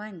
1।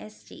SG।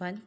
1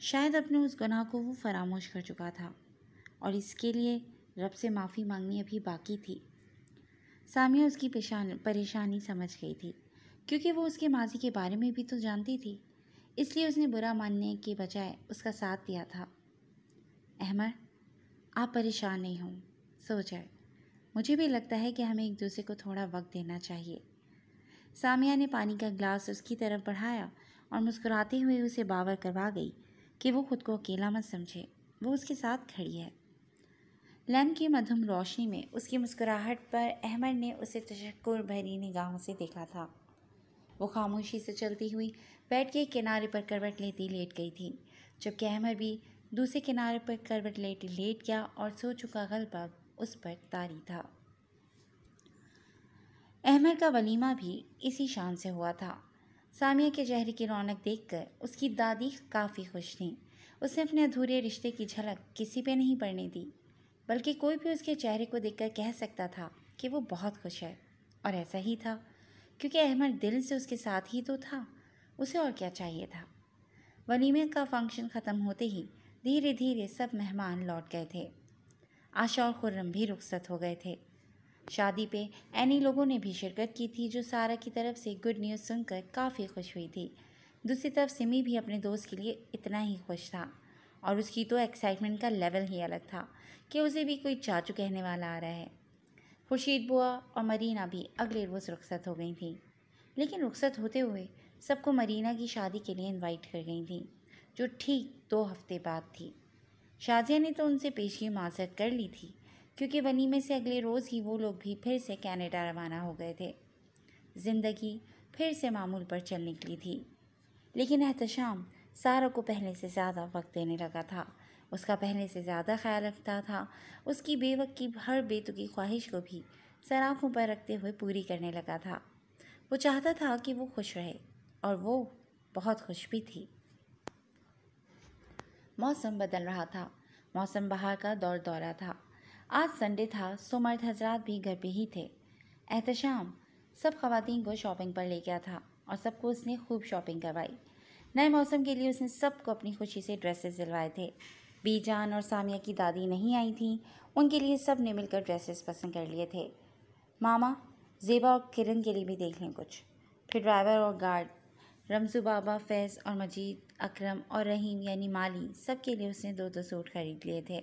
شاید اپنے اس گناہ کو وہ فراموش کر چکا تھا اور اس کے لیے رب سے معافی مانگنی ابھی باقی تھی۔ سامیہ اس کی پریشانی سمجھ گئی تھی، کیونکہ وہ اس کے ماضی کے بارے میں بھی تو جانتی تھی، اس لیے اس نے برا ماننے کے بجائے اس کا ساتھ دیا تھا۔ احمد، آپ پریشان نہیں ہوں، سو جائے۔ مجھے بھی لگتا ہے کہ ہمیں ایک دوسرے کو تھوڑا وقت دینا چاہیے۔ سامیہ نے پانی کا گلاس اس کی طرف بڑھایا اور مسکراتے ہوئے اسے باور کروا گئی کہ وہ خود کو اکیلا مت سمجھے، وہ اس کے ساتھ کھڑی ہے۔ لیمپ کی مدھم روشنی میں اس کی مسکراہٹ پر احمد نے اسے تشکر بھری نگاہوں سے دیکھا تھا۔ وہ خاموشی سے چلتی ہوئی بیڈ کے کنارے پر کروٹ لیتی لیٹ گئی تھی، جبکہ احمد بھی دوسرے کنارے پر کروٹ لیٹ گیا اور سو چکا غلبہ اس پر طاری تھا۔ احمد کا ولیمہ بھی اسی شان سے ہوا تھا۔ سامیہ کے چہرے کی رونق دیکھ کر اس کی دادی کافی خوش تھیں۔ اس نے اپنے ادھورے رشتے کی جھلک کسی پہ نہیں پڑنے دی، بلکہ کوئی بھی اس کے چہرے کو دیکھ کر کہہ سکتا تھا کہ وہ بہت خوش ہے، اور ایسا ہی تھا، کیونکہ احمد دل سے اس کے ساتھ ہی تو تھا، اسے اور کیا چاہیے تھا۔ ولیمے کا فنکشن ختم ہوتے ہی دھیرے دھیرے سب مہمان لوٹ گئے تھے۔ آشا اور خرم بھی رخصت ہو گئے تھے۔ شادی پہ اینی لوگوں نے بھی شرکت کی تھی، جو سارا کی طرف سے گڈ نیوز سن کر کافی خوش ہوئی تھی۔ دوسری طرف سمی بھی اپنے دوست کے لیے اتنا ہی خوش تھا، اور اس کی تو ایکسائٹمنٹ کا لیول ہی الگ تھا کہ اسے بھی کوئی چاچو کہنے والا آ رہا ہے۔ خورشید بوا اور مرینا بھی اگلے روز رخصت ہو گئی تھیں، لیکن رخصت ہوتے ہوئے سب کو مرینا کی شادی کے لیے انوائٹ کر گئی تھیں، جو ٹھیک 2 ہفتے بعد تھی۔ شازیہ نے تو ان سے پیشگی معذرت کر لی تھی، کیونکہ ولیمے سے اگلے روز ہی وہ لوگ بھی پھر سے کینیڈا روانہ ہو گئے تھے۔ زندگی پھر سے معمول پر چل نکلی تھی، لیکن احتشام سارا کو پہلے سے زیادہ وقت دینے لگا تھا، اس کا پہلے سے زیادہ خیال رکھتا تھا، اس کی بے وقت کی ہر بے تکی خواہش کو بھی سر آنکھوں پر رکھتے ہوئے پوری کرنے لگا تھا۔ وہ چاہتا تھا کہ وہ خوش رہے، اور وہ بہت خوش بھی تھی۔ موسم بدل رہا تھا، موسم بہار کا دورہ تھا۔ آج سنڈے تھا، سو مرد حضرات بھی گھر پہ ہی تھے۔ احتشام سب خواتین کو شاپنگ پر لے گیا تھا، اور سب کو اس نے خوب شاپنگ کروائی۔ نئے موسم کے لیے اس نے سب کو اپنی خوشی سے ڈریسز دلوائے تھے۔ بی جان اور سامیہ کی دادی نہیں آئی تھیں، ان کے لیے سب نے مل کر ڈریسز پسند کر لیے تھے۔ ماما، زیبا اور کرن کے لیے بھی دیکھ لیں کچھ۔ پھر ڈرائیور اور گارڈ، رمزو بابا، فیض اور مجید، اکرم اور رحیم یعنی مالی، سب کے لیے اس نے 2 سوٹ خرید لیے تھے۔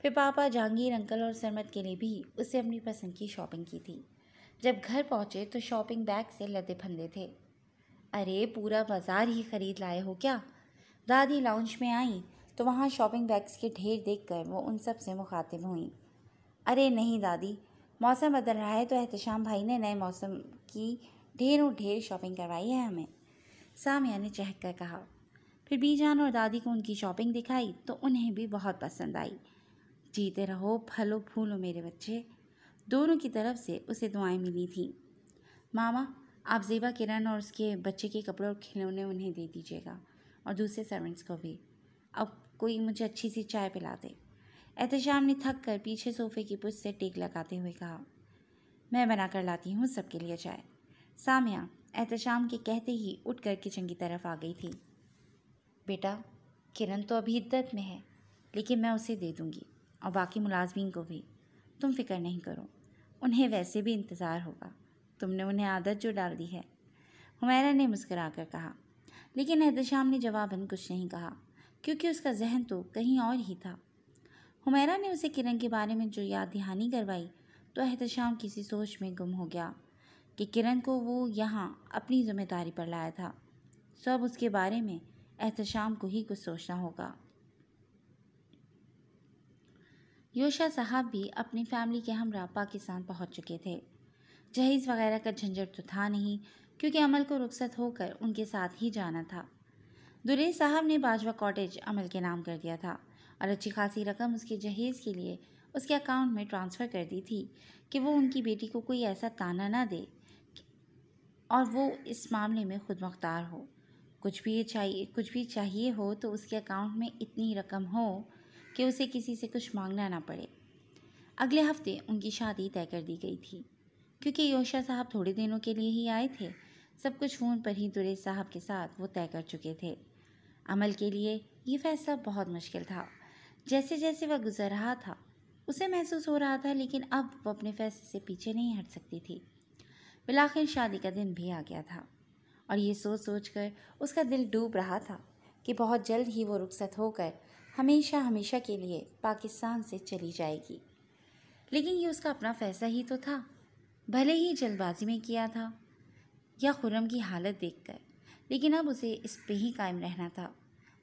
پھر پاپا، جہانگیر انکل اور سرمت کے لیے بھی اس سے اپنی پسند کی شاپنگ کی تھی۔ جب گھر پہنچے تو شاپنگ بیگ سے لدے پھندے تھے۔ ارے پورا بازار ہی خرید لائے ہو کیا؟ دادی لاؤنج میں آئیں تو وہاں شاپنگ بیگز کے ڈھیر دیکھ کر وہ ان سب سے مخاطب ہوئیں۔ ارے نہیں دادی، موسم بدل رہا ہے تو احتشام بھائی نے نئے موسم کی ڈھیر شاپنگ کروائی ہے ہمیں، سامیہ نے چہک کر کہا۔ پھر بی جان اور دادی کو ان کی شاپنگ دکھائی تو انہیں بھی بہت پسند آئی۔ جیتے رہو پھلو پھولو میرے بچے، دونوں کی طرف سے اسے دعائیں ملی تھیں۔ ماما، آپ زیبا، کرن اور اس کے بچے کے کپڑے اور کھلونے انہیں دے دیجیے گا، اور دوسرے سرونٹس کو بھی۔ اب کوئی مجھے اچھی سی چائے پلا دے۔ احتشام نے تھک کر پیچھے صوفے کی پشت سے ٹیک لگاتے ہوئے کہا۔ میں بنا کر لاتی ہوں سب کے لیے چائے۔ سامیہ احتشام کے کہتے ہی اٹھ کر کچن کی طرف آ گئی تھی۔ بیٹا، کرن تو ابھی عدت میں ہے، لیکن میں اسے دے دوں گی، اور باقی ملازمین کو بھی، تم فکر نہیں کرو، انہیں ویسے بھی انتظار ہوگا، تم نے انہیں عادت جو ڈال دی ہے، حمیرہ نے مسکرا کر کہا۔ لیکن احتشام نے جواباً کچھ نہیں کہا، کیونکہ اس کا ذہن تو کہیں اور ہی تھا۔ حمیرہ نے اسے کرن کے بارے میں جو یاد دہانی کروائی تو احتشام کسی سوچ میں گم ہو گیا کہ کرن کو وہ یہاں اپنی ذمہ داری پر لایا تھا، سو اب اس کے بارے میں احتشام کو ہی کچھ سوچنا ہوگا۔ یوشا صاحب بھی اپنی فیملی کے ہمراہ پاکستان پہنچ چکے تھے۔ جہیز وغیرہ کا جھنجھٹ تو تھا نہیں، کیونکہ عمل کو رخصت ہو کر ان کے ساتھ ہی جانا تھا۔ دریش صاحب نے باجوہ کاٹیج عمل کے نام کر دیا تھا، اور اچھی خاصی رقم اس کے جہیز کے لیے اس کے اکاؤنٹ میں ٹرانسفر کر دی تھی کہ وہ ان کی بیٹی کو کوئی ایسا تانا نہ دے اور وہ اس معاملے میں خود مختار ہو۔ کچھ بھی چاہیے ہو تو اس کے اکاؤنٹ میں اتنی رقم ہو کہ اسے کسی سے کچھ مانگنا نہ پڑے۔ اگلے ہفتے ان کی شادی طے کر دی گئی تھی، کیونکہ یوشا صاحب تھوڑے دنوں کے لیے ہی آئے تھے۔ سب کچھ فون پر ہی دریش صاحب کے ساتھ وہ طے کر چکے تھے۔ عمل کے لیے یہ فیصلہ بہت مشکل تھا۔ جیسے جیسے وہ گزر رہا تھا اسے محسوس ہو رہا تھا، لیکن اب وہ اپنے فیصلے سے پیچھے نہیں ہٹ سکتی تھی۔ بالآخر شادی کا دن بھی آ گیا تھا اور یہ سوچ سوچ کر اس کا دل ڈوب رہا تھا کہ بہت جلد ہی وہ رخصت ہو کر ہمیشہ ہمیشہ کے لیے پاکستان سے چلی جائے گی۔ لیکن یہ اس کا اپنا فیصلہ ہی تو تھا، بھلے ہی جلد بازی میں کیا تھا یا خرم کی حالت دیکھ کر، لیکن اب اسے اس پہ ہی قائم رہنا تھا۔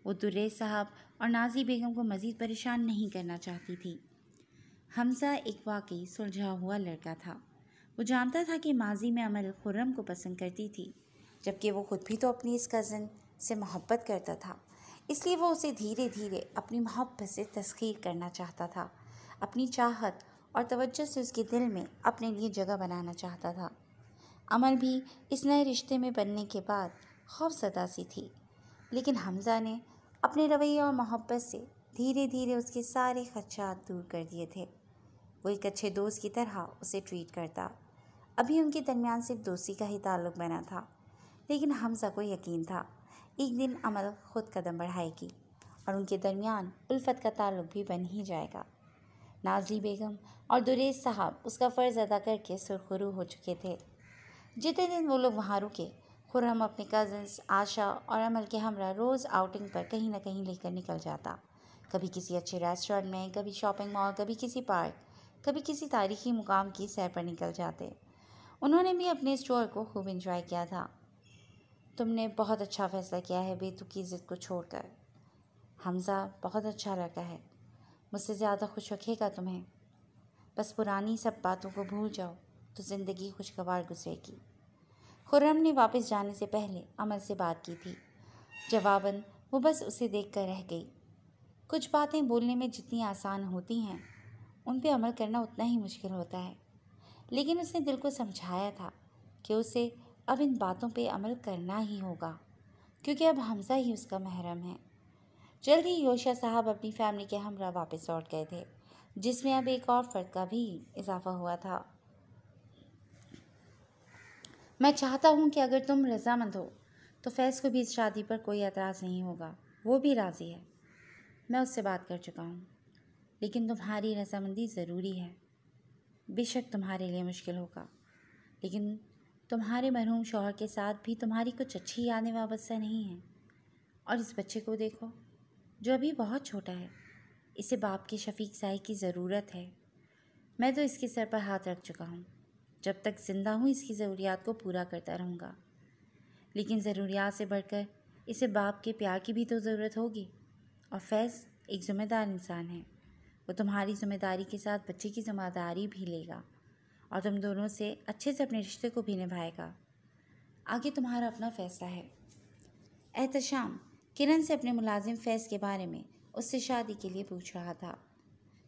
وہ دریس صاحب اور نازی بیگم کو مزید پریشان نہیں کرنا چاہتی تھی۔ حمزہ ایک واقعی سلجھا ہوا لڑکا تھا۔ وہ جانتا تھا کہ ماضی میں امل خرم کو پسند کرتی تھی، جبکہ وہ خود بھی تو اپنی اس کزن سے محبت کرتا تھا۔ اس لیے وہ اسے دھیرے دھیرے اپنی محبت سے تسخیر کرنا چاہتا تھا، اپنی چاہت اور توجہ سے اس کے دل میں اپنے لیے جگہ بنانا چاہتا تھا۔ امل بھی اس نئے رشتے میں بننے کے بعد خوفزدہ سی تھی، لیکن حمزہ نے اپنے رویے اور محبت سے دھیرے دھیرے اس کے سارے خدشات دور کر دیے تھے۔ وہ ایک اچھے دوست کی طرح اسے ٹریٹ کرتا۔ ابھی ان کے درمیان صرف دوستی کا ہی تعلق بنا تھا، لیکن حمزہ کو یقین تھا ایک دن امل خود قدم بڑھائے گی اور ان کے درمیان الفت کا تعلق بھی بن ہی جائے گا۔ نازلی بیگم اور دریس صاحب اس کا فرض ادا کر کے سرخرو ہو چکے تھے۔ جتنے دن وہ لوگ وہاں رکے، خرم اپنے کزنس عاشا اور امل کے ہمراہ روز آؤٹنگ پر کہیں نہ کہیں لے کر نکل جاتا، کبھی کسی اچھے ریسٹورینٹ میں، کبھی شاپنگ مال، کبھی کسی پارک، کبھی کسی تاریخی مقام کی سیر پر نکل جاتے۔ انہوں نے بھی اپنے اس ٹور کو خوب انجوائے کیا تھا۔ تم نے بہت اچھا فیصلہ کیا ہے بیتو کی ضد کو چھوڑ کر۔ حمزہ بہت اچھا لڑکا ہے، مجھ سے زیادہ خوش رکھے گا تمہیں۔ بس پرانی سب باتوں کو بھول جاؤ تو زندگی خوشگوار گزرے گی۔ خرم نے واپس جانے سے پہلے امل سے بات کی تھی۔ جواباً وہ بس اسے دیکھ کر رہ گئی۔ کچھ باتیں بولنے میں جتنی آسان ہوتی ہیں ان پہ عمل کرنا اتنا ہی مشکل ہوتا ہے، لیکن اس نے دل کو سمجھایا تھا کہ اسے اب ان باتوں پہ عمل کرنا ہی ہوگا، کیونکہ اب حمزہ ہی اس کا محرم ہے۔ جلد ہی یوشا صاحب اپنی فیملی کے ہمراہ واپس لوٹ گئے تھے، جس میں اب ایک اور فرد کا بھی اضافہ ہوا تھا۔ میں چاہتا ہوں کہ اگر تم رضامند ہو تو فیض کو بھی اس شادی پر کوئی اعتراض نہیں ہوگا، وہ بھی راضی ہے۔ میں اس سے بات کر چکا ہوں، لیکن تمہاری رضامندی ضروری ہے۔ بے شک تمہارے لیے مشکل ہوگا، لیکن تمہارے مرحوم شوہر کے ساتھ بھی تمہاری کچھ اچھی یادیں وابستہ نہیں ہیں۔ اور اس بچے کو دیکھو جو ابھی بہت چھوٹا ہے، اسے باپ کے شفیق سائے کی ضرورت ہے۔ میں تو اس کے سر پر ہاتھ رکھ چکا ہوں، جب تک زندہ ہوں اس کی ضروریات کو پورا کرتا رہوں گا، لیکن ضروریات سے بڑھ کر اسے باپ کے پیار کی بھی تو ضرورت ہوگی۔ اور فیض ایک ذمہ دار انسان ہے، وہ تمہاری ذمہ داری کے ساتھ بچے کی ذمہ داری بھی لے گا اور تم دونوں سے اچھے سے اپنے رشتے کو بھی نبھائے گا۔ آگے تمہارا اپنا فیصلہ ہے۔ احتشام کرن سے اپنے ملازم فیض کے بارے میں اس سے شادی کے لیے پوچھ رہا تھا،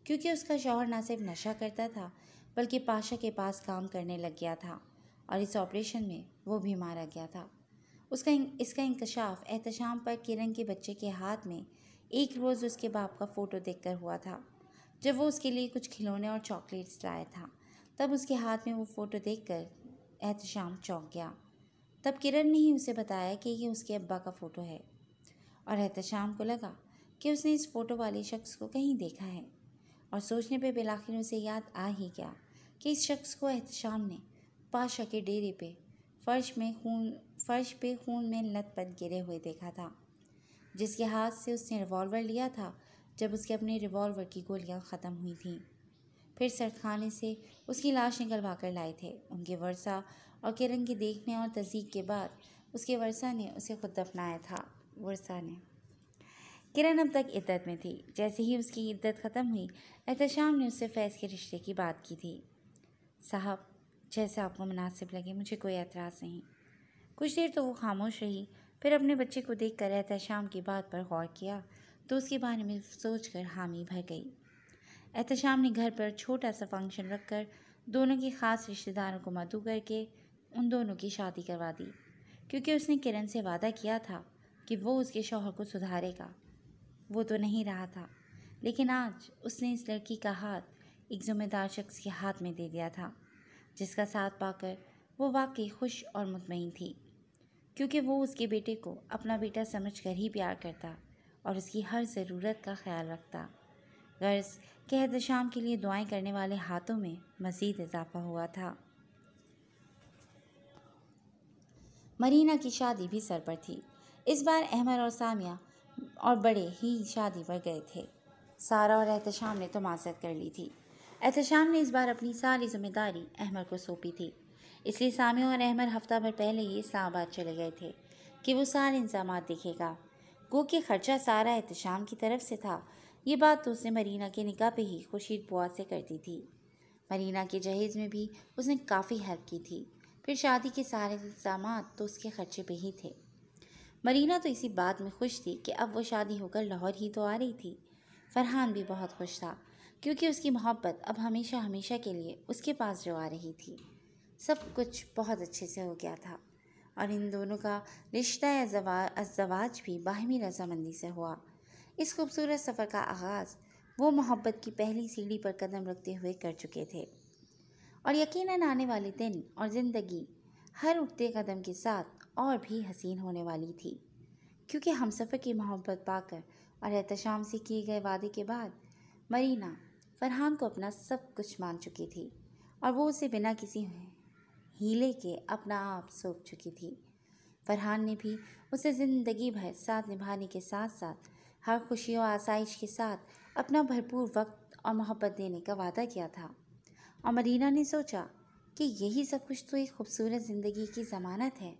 کیونکہ اس کا شوہر نہ صرف نشہ کرتا تھا بلکہ پاشا کے پاس کام کرنے لگ گیا تھا اور اس آپریشن میں وہ بھی مارا گیا تھا۔ اس کا انکشاف احتشام پر کرن کے بچے کے ہاتھ میں ایک روز اس کے باپ کا فوٹو دیکھ کر ہوا تھا۔ جب وہ اس کے لیے کچھ کھلونے اور چاکلیٹس لایا تھا، تب اس کے ہاتھ میں وہ فوٹو دیکھ کر احتشام چونک گیا۔ تب کرن نے ہی اسے بتایا کہ یہ اس کے ابا کا فوٹو ہے، اور احتشام کو لگا کہ اس نے اس فوٹو والے شخص کو کہیں دیکھا ہے، اور سوچنے پہ بالآخر اسے یاد آ ہی گیا کہ اس شخص کو احتشام نے پاشا کے ڈیرے پہ فرش پہ خون میں لت پت گرے ہوئے دیکھا تھا، جس کے ہاتھ سے اس نے ریوالور لیا تھا جب اس کے اپنے ریوالور کی گولیاں ختم ہوئی تھیں۔ پھر سردخانے سے اس کی لاش نکلوا کر لائے تھے۔ ان کے ورثہ اور کرن کے دیکھنے اور تصدیق کے بعد اس کے ورثہ نے اسے خود دفنایا تھا۔ کرن اب تک عدت میں تھی۔ جیسے ہی اس کی عدت ختم ہوئی، احتشام نے اس سے فیض کے رشتے کی بات کی تھی۔ صاحب، جیسے آپ کو مناسب لگے، مجھے کوئی اعتراض نہیں۔ کچھ دیر تو وہ خاموش رہی، پھر اپنے بچے کو دیکھ کر احتشام کی بات پر غور کیا تو اس کے بارے میں سوچ کر حامی بھر گئی۔ احتشام نے گھر پر چھوٹا سا فنکشن رکھ کر دونوں کے خاص رشتہ داروں کو مدعو کر کے ان دونوں کی شادی کروا دی، کیونکہ اس نے کرن سے وعدہ کیا تھا کہ وہ اس کے شوہر کو سدھارے گا۔ وہ تو نہیں رہا تھا، لیکن آج اس نے اس لڑکی کا ہاتھ ایک ذمہ دار شخص کے ہاتھ میں دے دیا تھا، جس کا ساتھ پا کر وہ واقعی خوش اور مطمئن تھی، کیونکہ وہ اس کے بیٹے کو اپنا بیٹا سمجھ کر ہی پیار کرتا اور اس کی ہر ضرورت کا خیال رکھتا۔ غرض کہ احتشام کے لیے دعائیں کرنے والے ہاتھوں میں مزید اضافہ ہوا تھا۔ مرینا کی شادی بھی سر پر تھی۔ اس بار احمد اور سامیہ اور بڑے ہی شادی پر گئے تھے۔ سارا اور احتشام نے تو معذرت کر لی تھی۔ احتشام نے اس بار اپنی ساری ذمہ داری احمد کو سونپی تھی، اس لیے سامیہ اور احمد ہفتہ بھر پہلے ہی اسلام آباد چلے گئے تھے کہ وہ سارے انتظامات دیکھے گا۔ گو کہ خرچہ سارا احتشام کی طرف سے تھا۔ یہ بات تو اس نے مرینا کے نکاح پہ ہی خورشید بوا سے کرتی تھی۔ مرینا کے جہیز میں بھی اس نے کافی ہیلپ کی تھی، پھر شادی کے سارے انتظامات تو اس کے خرچے پہ ہی تھے۔ مرینا تو اسی بات میں خوش تھی کہ اب وہ شادی ہو کر لاہور ہی تو آ رہی تھی۔ فرحان بھی بہت خوش تھا کیونکہ اس کی محبت اب ہمیشہ ہمیشہ کے لیے اس کے پاس جو آ رہی تھی۔ سب کچھ بہت اچھے سے ہو گیا تھا اور ان دونوں کا رشتہ ازدواج بھی باہمی رضامندی سے ہوا۔ اس خوبصورت سفر کا آغاز وہ محبت کی پہلی سیڑھی پر قدم رکھتے ہوئے کر چکے تھے، اور یقیناً آنے والے دن اور زندگی ہر اٹھتے قدم کے ساتھ اور بھی حسین ہونے والی تھی، کیونکہ ہمسفر کی محبت پا کر اور احتشام سے کیے گئے وعدے کے بعد مرینا فرحان کو اپنا سب کچھ مان چکی تھی اور وہ اسے بنا کسی ہیلے کے اپنا آپ سونپ چکی تھی۔ فرحان نے بھی اسے زندگی بھر ساتھ نبھانے کے ساتھ ساتھ ہر خوشی و آسائش کے ساتھ اپنا بھرپور وقت اور محبت دینے کا وعدہ کیا تھا، اور مرینا نے سوچا کہ یہی سب کچھ تو ایک خوبصورت زندگی کی ضمانت ہے،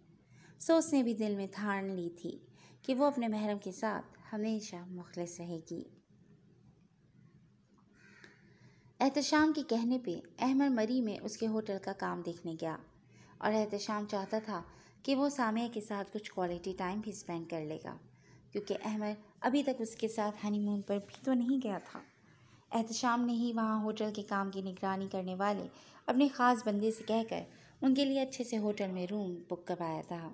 سو اس نے بھی دل میں ٹھان لی تھی کہ وہ اپنے محرم کے ساتھ ہمیشہ مخلص رہے گی۔ احتشام کے کہنے پہ احمد مری میں اس کے ہوٹل کا کام دیکھنے گیا، اور احتشام چاہتا تھا کہ وہ سامیہ کے ساتھ کچھ کوالٹی ٹائم بھی اسپینڈ کر لے گا، کیونکہ احمد ابھی تک اس کے ساتھ ہنی مون پر بھی تو نہیں گیا تھا۔ احتشام نے ہی وہاں ہوٹل کے کام کی نگرانی کرنے والے اپنے خاص بندے سے کہہ کر ان کے لیے اچھے سے ہوٹل میں روم بک کروایا تھا۔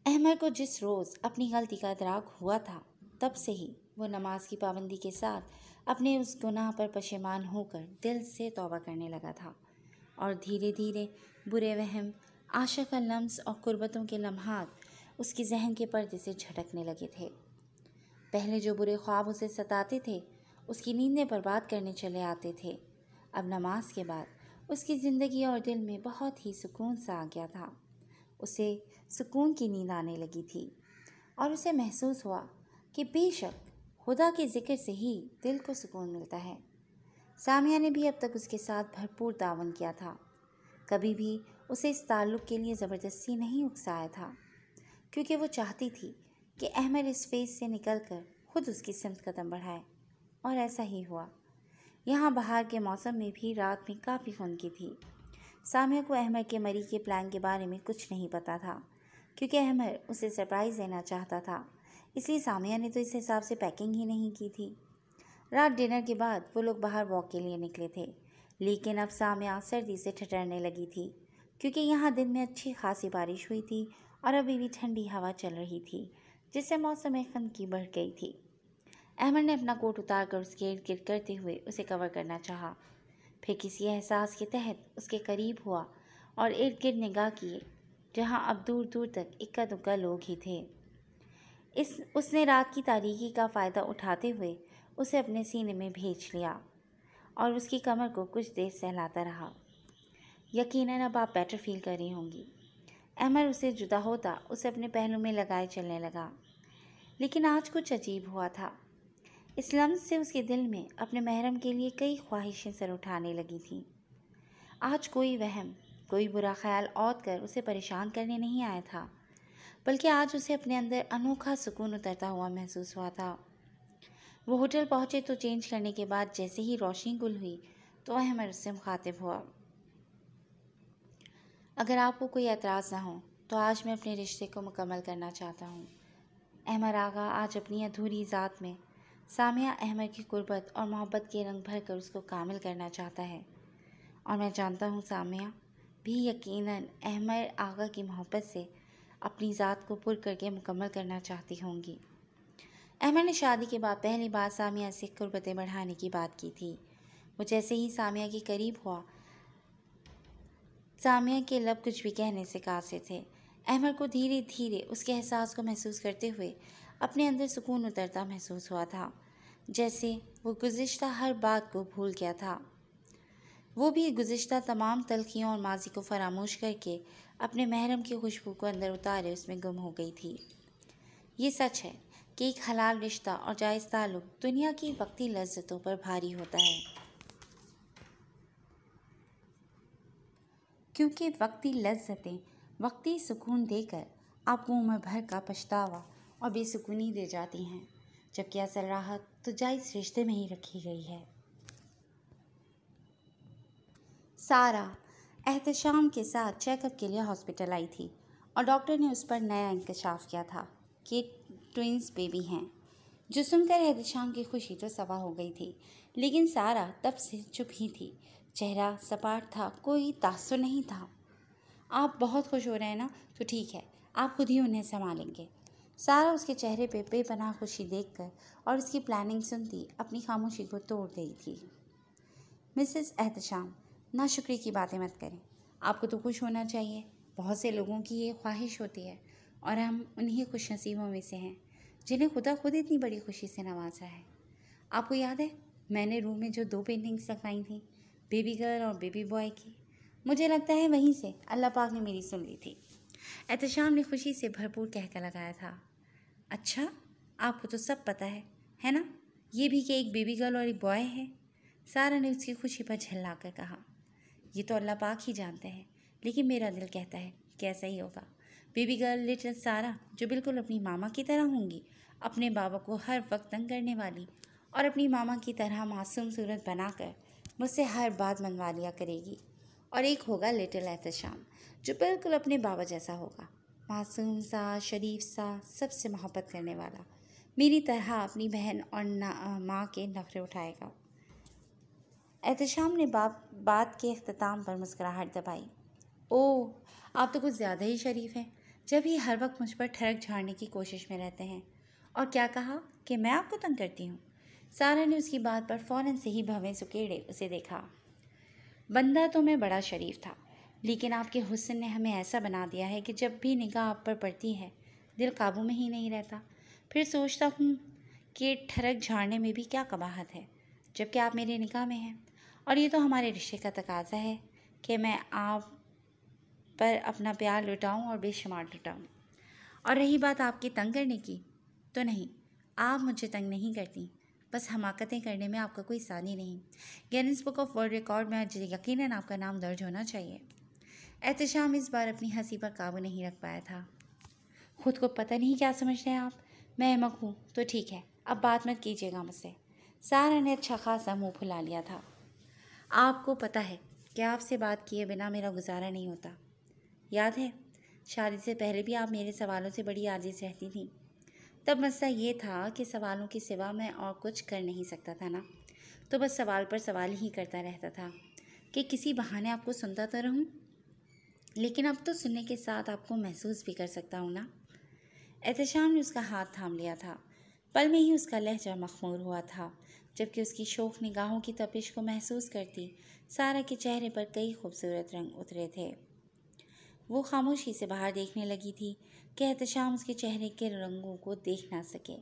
احمد کو جس روز اپنی غلطی کا ادراک ہوا تھا، تب سے ہی وہ نماز کی پابندی کے ساتھ اپنے اس گناہ پر پشیمان ہو کر دل سے توبہ کرنے لگا تھا، اور دھیرے دھیرے برے وہم، عاشق کا لمس اور قربتوں کے لمحات اس کے ذہن کے پردے سے جھٹکنے لگے تھے۔ پہلے جو برے خواب اسے ستاتے تھے اس کی نیندیں برباد کرنے چلے آتے تھے، اب نماز کے بعد اس کی زندگی اور دل میں بہت ہی سکون سا آ گیا تھا۔ اسے سکون کی نیند آنے لگی تھی، اور اسے محسوس ہوا کہ بے شک خدا کے ذکر سے ہی دل کو سکون ملتا ہے۔ سامیہ نے بھی اب تک اس کے ساتھ بھرپور تعاون کیا تھا، کبھی بھی اسے اس تعلق کے لیے زبردستی نہیں اکسایا تھا، کیونکہ وہ چاہتی تھی کہ احمد اس فیز سے نکل کر خود اس کی سمت قدم بڑھائے، اور ایسا ہی ہوا۔ یہاں بہار کے موسم میں بھی رات میں کافی خنکی تھی۔ سامیہ کو احمد کے مری کے پلان کے بارے میں کچھ نہیں پتا تھا، کیونکہ احمد اسے سرپرائز دینا چاہتا تھا، اس لیے سامیہ نے تو اس حساب سے پیکنگ ہی نہیں کی تھی۔ رات ڈنر کے بعد وہ لوگ باہر واک کے لیے نکلے تھے، لیکن اب سامیہ سردی سے ٹھٹرنے لگی تھی، کیونکہ یہاں دن میں اچھی خاصی بارش ہوئی تھی اور ابھی بھی ٹھنڈی ہوا چل رہی تھی، جس سے موسم خنکی بڑھ گئی تھی۔ احمد نے اپنا کوٹ اتار کر اس کے ارد گرد کرتے ہوئے اسے کور کرنا چاہا، پھر کسی احساس کے تحت اس کے قریب ہوا اور ارد گرد نگاہ کیے، جہاں اب دور دور تک اکا دکا لوگ ہی تھے۔ اس نے رات کی تاریکی کا فائدہ اٹھاتے ہوئے اسے اپنے سینے میں بھیج لیا اور اس کی کمر کو کچھ دیر سہلاتا رہا۔ یقیناً اب آپ بیٹر فیل کر رہی ہوں گی۔ احمد اسے جدا ہوتا اسے اپنے پہلو میں لگائے چلنے لگا، لیکن آج کچھ عجیب ہوا تھا۔ اس لمس سے اس کے دل میں اپنے محرم کے لیے کئی خواہشیں سر اٹھانے لگی تھیں۔ آج کوئی وہم، کوئی برا خیال عود کر اسے پریشان کرنے نہیں آیا تھا، بلکہ آج اسے اپنے اندر انوکھا سکون اترتا ہوا محسوس ہوا تھا۔ وہ ہوٹل پہنچے تو چینج کرنے کے بعد جیسے ہی روشنی گل ہوئی تو احمد اس سے مخاطب ہوا۔ اگر آپ کو کوئی اعتراض نہ ہو تو آج میں اپنے رشتے کو مکمل کرنا چاہتا ہوں۔ احمد آغا آج اپنی ادھوری ذات میں سامیہ احمد کی قربت اور محبت کے رنگ بھر کر اس کو کامل کرنا چاہتا ہے، اور میں جانتا ہوں سامیہ بھی یقیناً احمد آغا کی محبت سے اپنی ذات کو پر کر کے مکمل کرنا چاہتی ہوں گی۔ احمد نے شادی کے بعد پہلی بار سامیہ سے قربتیں بڑھانے کی بات کی تھی۔ وہ جیسے ہی سامیہ کے قریب ہوا، سامیہ کے لب کچھ بھی کہنے سے قاصر تھے۔ احمد کو دھیرے دھیرے اس کے احساس کو محسوس کرتے ہوئے اپنے اندر سکون اترتا محسوس ہوا تھا، جیسے وہ گزشتہ ہر بات کو بھول گیا تھا۔ وہ بھی گزشتہ تمام تلخیوں اور ماضی کو فراموش کر کے اپنے محرم کی خوشبو کو اندر اتارے اس میں گم ہو گئی تھی۔ یہ سچ ہے کہ ایک حلال رشتہ اور جائز تعلق دنیا کی وقتی لذتوں پر بھاری ہوتا ہے، کیونکہ وقتی لذتیں وقتی سکون دے کر آپ کو عمر بھر کا پچھتاوا اور بے سکونی دے جاتی ہیں، جبکہ اصل راحت تو جائز رشتے میں ہی رکھی گئی ہے۔ سارہ احتشام کے ساتھ چیک اپ کے لیے ہاسپٹل آئی تھی اور ڈاکٹر نے اس پر نیا انکشاف کیا تھا کہ ٹوئنز بیبی ہیں، جو سن کر احتشام کی خوشی تو صفا ہو گئی تھی، لیکن سارہ تب سے چپ ہی تھی، چہرہ سپاٹ تھا، کوئی تاثر نہیں تھا۔ آپ بہت خوش ہو رہے ہیں نا؟ تو ٹھیک ہے، آپ خود ہی انہیں سنبھالیں گے۔ سارہ اس کے چہرے پہ بے پناہ خوشی دیکھ کر اور اس کی پلاننگ سنتی اپنی خاموشی کو توڑ گئی تھی۔ مسز احتشام، ناشکری کی باتیں مت کریں، آپ کو تو خوش ہونا چاہیے۔ بہت سے لوگوں کی یہ خواہش ہوتی ہے اور ہم انہی خوش نصیبوں میں سے ہیں جنہیں خدا خود اتنی بڑی خوشی سے نوازا ہے۔ آپ کو یاد ہے میں نے روم میں جو 2 پینٹنگز لگوائی تھیں، بیبی گرل اور بیبی بوائے کی؟ مجھے لگتا ہے وہیں سے اللہ پاک نے میری سن لی تھی۔ احتشام نے خوشی سے بھرپور کہکا لگایا تھا۔ اچھا، آپ کو تو سب پتہ ہے نا؟ یہ بھی کہ ایک بیبی گرل اور ایک بوائے ہے؟ سارہ نے اس کی خوشی پر جھلا کر کہا۔ یہ تو اللہ پاک ہی جانتے ہیں، لیکن میرا دل کہتا ہے کہ ایسا ہی ہوگا۔ بیبی گرل لٹل سارہ، جو بالکل اپنی ماما کی طرح ہوں گی، اپنے بابا کو ہر وقت تنگ کرنے والی اور اپنی ماما کی طرح معصوم صورت بنا کر مجھ سے ہر بات منوا لیا کرے گی۔ اور ایک ہوگا لٹل احتشام، جو بالکل اپنے بابا جیسا ہوگا، معصوم سا، شریف سا، سب سے محبت کرنے والا، میری طرح اپنی بہن اور ماں کے نخرے اٹھائے گا۔ احتشام نے بات کے اختتام پر مسکراہٹ دبائی۔ اوہ، آپ تو کچھ زیادہ ہی شریف ہیں، جب ہی ہر وقت مجھ پر ٹھڑک جھاڑنے کی کوشش میں رہتے ہیں۔ اور کیا کہا کہ میں آپ کو تنگ کرتی ہوں؟ سارہ نے اس کی بات پر فوراً سے ہی بھویں سکیڑے اسے دیکھا۔ بندہ تو میں بڑا شریف تھا، لیکن آپ کے حسن نے ہمیں ایسا بنا دیا ہے کہ جب بھی نگاہ آپ پر پڑتی ہے دل قابو میں ہی نہیں رہتا۔ پھر سوچتا ہوں کہ ٹھڑک جھاڑنے میں بھی کیا قباحت ہے، جبکہ آپ میرے نگاہ میں ہیں، اور یہ تو ہمارے رشتے کا تقاضا ہے کہ میں آپ پر اپنا پیار لٹاؤں اور بے شمار لٹاؤں۔ اور رہی بات آپ کے تنگ کرنے کی، تو نہیں، آپ مجھے تنگ نہیں کرتی، بس حماقتیں کرنے میں آپ کا کوئی ثانی نہیں۔ Grains book of world record میں یقیناً آپ کا نام درج ہونا چاہیے۔ احتشام اس بار اپنی ہنسی پر قابو نہیں رکھ پایا تھا۔ خود کو پتہ نہیں کیا سمجھتے ہیں آپ، میں احمق ہوں تو ٹھیک ہے، اب بات مت کیجیے گا مجھ سے۔ سارہ نے اچھا خاصا منہ پھلا لیا تھا۔ آپ کو پتہ ہے کہ آپ سے بات کیے بنا میرا گزارا نہیں ہوتا۔ یاد ہے شادی سے پہلے بھی آپ میرے سوالوں سے بڑی عاجز رہتی تھیں۔ تب مسئلہ یہ تھا کہ سوالوں کے سوا میں اور کچھ کر نہیں سکتا تھا نا، تو بس سوال پر سوال ہی کرتا رہتا تھا کہ کسی بہانے آپ کو سنتا تو رہوں۔ لیکن اب تو سننے کے ساتھ آپ کو محسوس بھی کر سکتا ہوں نا۔ احتشام نے اس کا ہاتھ تھام لیا تھا۔ پل میں ہی اس کا لہجہ مخمور ہوا تھا، جبکہ اس کی شوخ نگاہوں کی تپش کو محسوس کرتی سارہ کے چہرے پر کئی خوبصورت رنگ اترے تھے۔ وہ خاموشی سے باہر دیکھنے لگی تھی کہ احتشام اس کے چہرے کے رنگوں کو دیکھ نہ سکے۔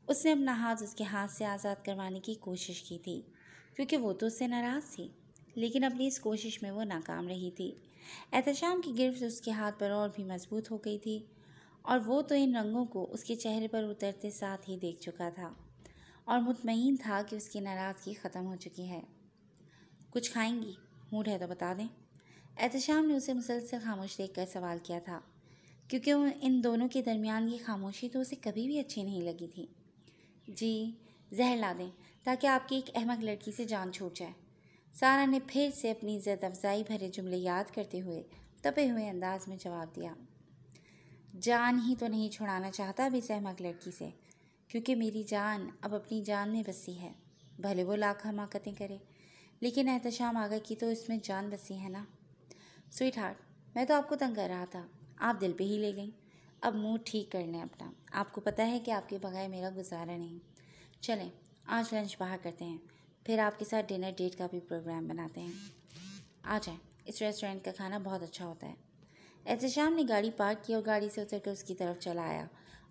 اس نے اپنا ہاتھ اس کے ہاتھ سے آزاد کروانے کی کوشش کی تھی، کیونکہ وہ تو اس سے ناراض تھی، لیکن اپنی اس کوشش میں وہ ناکام رہی تھی۔ احتشام کی گرفت اس کے ہاتھ پر اور بھی مضبوط ہو گئی تھی، اور وہ تو ان رنگوں کو اس کے چہرے پر اترتے ساتھ ہی دیکھ چکا تھا اور مطمئن تھا کہ اس کی ناراضگی ختم ہو چکی ہے۔ کچھ کھائیں گی؟ موڈ ہے تو بتا دیں۔ احتشام نے اسے مسلسل خاموش دیکھ کر سوال کیا تھا، کیونکہ ان دونوں کے درمیان یہ خاموشی تو اسے کبھی بھی اچھی نہیں لگی تھی۔ جی، زہر لا دیں تاکہ آپ کی ایک احمق لڑکی سے جان چھوٹ جائے۔ سارہ نے پھر سے اپنی عزت افزائی بھرے جملے یاد کرتے ہوئے تپے ہوئے انداز میں جواب دیا۔ جان ہی تو نہیں چھڑانا چاہتا اب اس احمق لڑکی سے، کیونکہ میری جان اب اپنی جان میں بسی ہے، بھلے وہ لاکھ حماقتیں کرے، لیکن احتشام آگے کی تو اس میں جان بسی ہے نا۔ سویٹ ہارٹ، میں تو آپ کو تنگ کر رہا تھا، آپ دل پہ ہی لے گئیں۔ اب موڈ ٹھیک کر لیں اپنا، آپ کو پتہ ہے کہ آپ کے بغیر میرا گزارا نہیں۔ چلیں آج لنچ باہر کرتے ہیں، پھر آپ کے ساتھ ڈنر ڈیٹ کا بھی پروگرام بناتے ہیں۔ آ جائیں، اس ریسٹورنٹ کا کھانا بہت اچھا ہوتا ہے۔ احتشام نے گاڑی پارک کی اور گاڑی سے اتر کر اس کی طرف چلا آیا